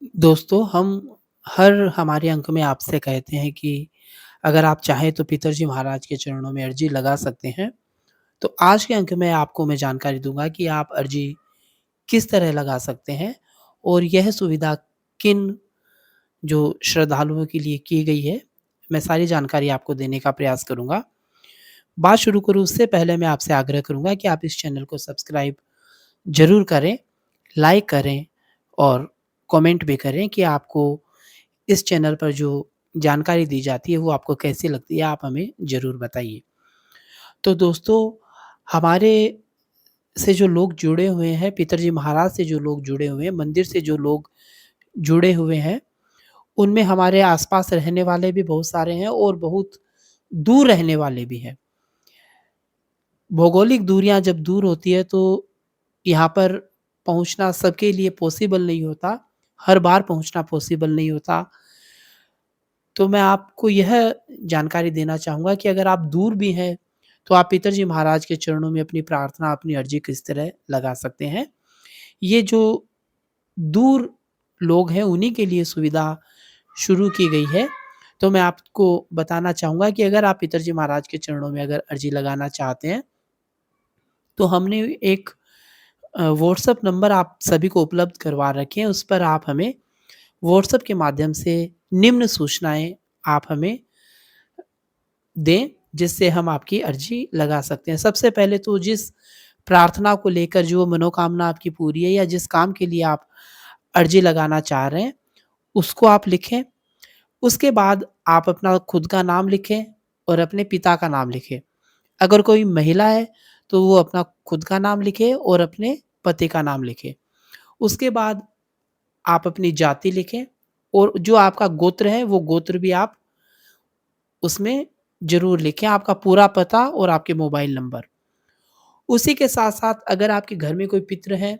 दोस्तों, हम हर हमारे अंक में आपसे कहते हैं कि अगर आप चाहें तो पितरजी महाराज के चरणों में अर्ज़ी लगा सकते हैं। तो आज के अंक में आपको मैं जानकारी दूँगा कि आप अर्ज़ी किस तरह लगा सकते हैं और यह सुविधा किन जो श्रद्धालुओं के लिए की गई है, मैं सारी जानकारी आपको देने का प्रयास करूँगा। बात शुरू करूँ उससे पहले मैं आपसे आग्रह करूँगा कि आप इस चैनल को सब्सक्राइब ज़रूर करें, लाइक करें और कमेंट भी करें कि आपको इस चैनल पर जो जानकारी दी जाती है वो आपको कैसी लगती है, आप हमें ज़रूर बताइए। तो दोस्तों, हमारे से जो लोग जुड़े हुए हैं, पितरजी महाराज से जो लोग जुड़े हुए हैं, मंदिर से जो लोग जुड़े हुए हैं, उनमें हमारे आस-पास रहने वाले भी बहुत सारे हैं और बहुत दूर रहने वाले भी हैं। भौगोलिक दूरियाँ जब दूर होती है तो यहाँ पर पहुँचना सबके लिए पॉसिबल नहीं होता, हर बार पहुँचना पॉसिबल नहीं होता। तो मैं आपको यह जानकारी देना चाहूँगा कि अगर आप दूर भी हैं, तो आप पितरजी महाराज के चरणों में अपनी प्रार्थना, अपनी अर्ज़ी किस तरह लगा सकते हैं। ये जो दूर लोग हैं, उन्हीं के लिए सुविधा शुरू की गई है। तो मैं आपको बताना चाहूँगा कि अगर आप पितरजी महाराज के चरणों में अगर अर्ज़ी लगाना चाहते हैं, तो हमने एक व्हाट्सएप नंबर आप सभी को उपलब्ध करवा रखे हैं, उस पर आप हमें व्हाट्सएप के माध्यम से निम्न सूचनाएँ आप हमें दें, जिससे हम आपकी अर्ज़ी लगा सकते हैं। सबसे पहले तो जिस प्रार्थना को लेकर जो मनोकामना आपकी पूरी है या जिस काम के लिए आप अर्ज़ी लगाना चाह रहे हैं, उसको आप लिखें। उसके बाद आप अपना खुद का नाम लिखें और अपने पिता का नाम लिखें। अगर कोई महिला है, तो वो अपना खुद का नाम लिखे और अपने पति का नाम लिखे। उसके बाद आप अपनी जाति लिखें और जो आपका गोत्र है, वो गोत्र भी आप उसमें ज़रूर लिखें, आपका पूरा पता और आपके मोबाइल नंबर। उसी के साथ-साथ अगर आपके घर में कोई पितृ हैं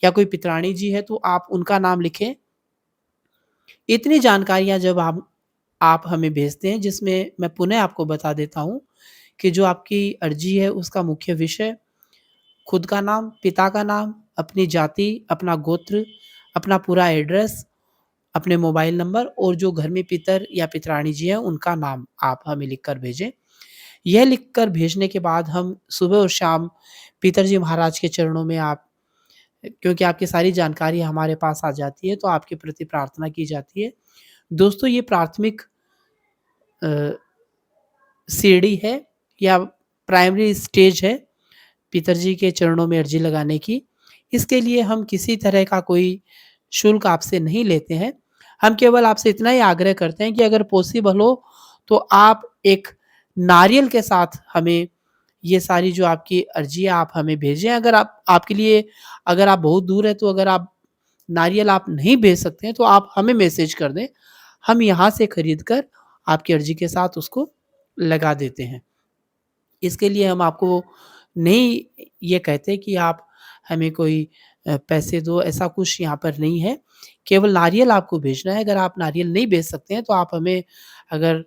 या कोई पितरानी जी है, तो आप उनका नाम लिखें। इतनी जानकारियाँ जब आप हमें भेजते हैं, जिसमें मैं पुनः आपको बता देता हूँ कि जो आपकी अर्ज़ी है, उसका मुख्य विषय खुद का नाम, पिता का नाम, अपनी जाति, अपना गोत्र, अपना पूरा एड्रेस, अपने मोबाइल नंबर और जो घर में पितर या पितरानी जी हैं, उनका नाम आप हमें लिख कर भेजें। यह लिखकर भेजने के बाद हम सुबह और शाम पितरजी महाराज के चरणों में आप क्योंकि आपकी सारी जानकारी हमारे पास आ जाती है, तो आपके प्रति प्रार्थना की जाती है। दोस्तों, ये प्राथमिक अ, सीढ़ी है या प्राइमरी स्टेज है पितरजी के चरणों में अर्ज़ी लगाने की। इसके लिए हम किसी तरह का कोई शुल्क आपसे नहीं लेते हैं। हम केवल आपसे इतना ही आग्रह करते हैं कि अगर पॉसिबल हो, तो आप एक नारियल के साथ हमें ये सारी जो आपकी अर्ज़ी है, आप हमें भेजें। अगर आप आपके लिए अगर आप बहुत दूर हैं, तो अगर आप नारियल आप नहीं भेज सकते हैं, तो आप हमें मैसेज कर दें। हम यहाँ से खरीद कर आपकी अर्ज़ी के साथ उसको लगा देते हैं। इसके लिए हम आपको नहीं ये कहते कि आप हमें कोई पैसे दो, ऐसा कुछ यहाँ पर नहीं है। केवल नारियल आपको भेजना है, अगर आप नारियल नहीं भेज सकते हैं, तो आप हमें अगर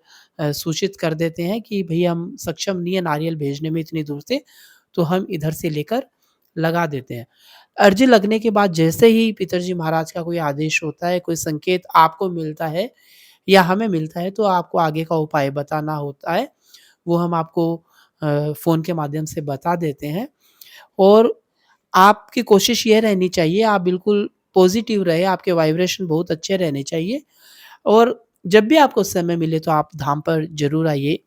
सूचित कर देते हैं कि भई हम सक्षम नहीं है नारियल भेजने में इतनी दूर से, तो हम इधर से लेकर लगा देते हैं। अर्ज़ी लगने के बाद जैसे ही पितरजी महाराज का कोई आदेश होता है, कोई संकेत आपको मिलता है या हमें मिलता है, तो आपको आगे का उपाय बताना होता है। वो हम आपको फ़ोन के माध्यम से बता देते हैं और आपकी कोशिश ये रहनी चाहिए, आप बिल्कुल पॉज़िटिव रहें, आपके वाइब्रेशन बहुत अच्छे रहने चाहिए और जब भी आपको समय मिले तो आप धाम पर ज़रूर आइए।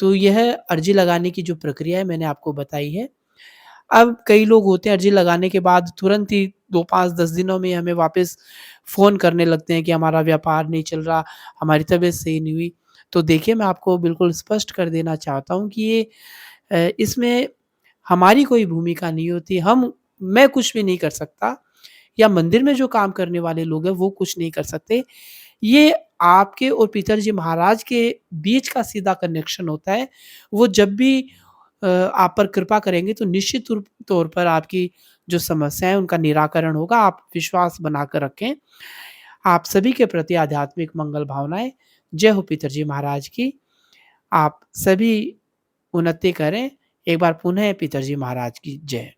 तो यह अर्ज़ी लगाने की जो प्रक्रिया है मैंने आपको बताई है। अब कई लोग होते हैं अर्ज़ी लगाने के बाद तुरंत ही 2, 5, 10 दिनों में हमें वापस फ़ोन करने लगते हैं कि हमारा व्यापार नहीं चल रहा, हमारी तबीयत सही नहीं हुई। तो देखिए, मैं आपको बिल्कुल स्पष्ट कर देना चाहता हूँ कि ये इसमें हमारी कोई भूमिका नहीं होती। मैं कुछ भी नहीं कर सकता या मंदिर में जो काम करने वाले लोग हैं वो कुछ नहीं कर सकते। ये आपके और पितरजी महाराज के बीच का सीधा कनेक्शन होता है। वो जब भी आप पर कृपा करेंगे तो निश्चित तौर पर आपकी जो समस्या है उनका निराकरण होगा। आप विश्वास बनाकर रखें। आप सभी के प्रति आध्यात्मिक मंगल भावनाएँ। जय हो पितरजी महाराज की। आप सभी उन्नति करें। एक बार पुनः पितरजी महाराज की जय।